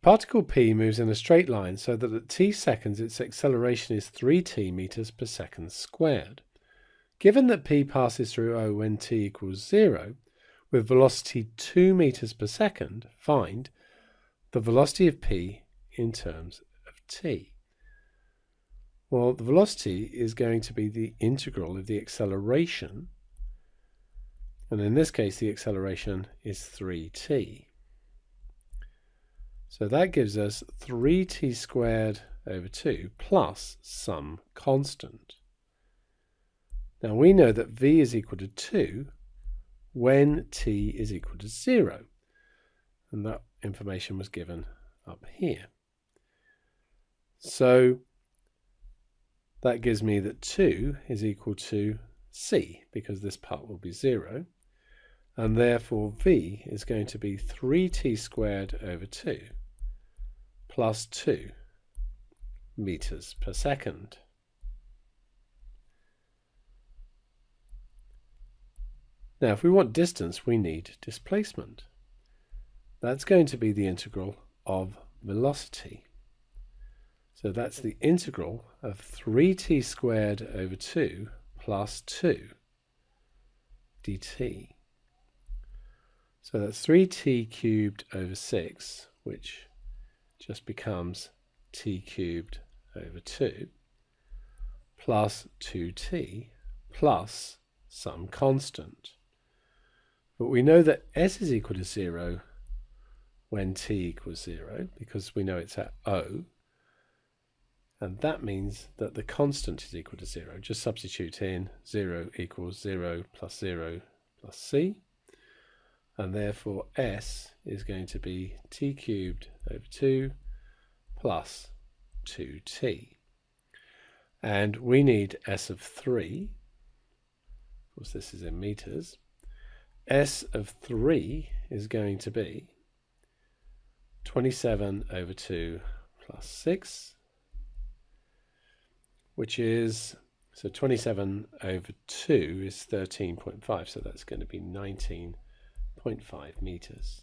particle p moves in a straight line so that at t seconds its acceleration is 3t meters per second squared. Given that p passes through O when t equals 0, with velocity 2 meters per second, find the velocity of p in terms of t. Well, the velocity is going to be the integral of the acceleration, and in this case the acceleration is 3t. So that gives us 3t squared over 2 plus some constant. Now we know that v is equal to 2 when t is equal to 0. And that information was given up here. So that gives me that 2 is equal to c, because this part will be 0. And therefore v is going to be 3t squared over 2 plus 2 meters per second. Now if we want distance, we need displacement. That's going to be the integral of velocity. So that's the integral of 3t squared over 2 plus 2 dt. So that's 3t cubed over 6, which just becomes t cubed over 2, plus 2t plus some constant. But we know that s is equal to 0 when t equals 0, because we know it's at O, and that means that the constant is equal to 0. Just substitute in 0 equals 0 plus c, and therefore s is going to be t cubed over 2 plus 2t. And we need s of 3, of course this is in meters. S of 3 is going to be 27 over 2 plus 6, which is, so 27 over 2 is 13.5, so that's going to be 19.5 meters.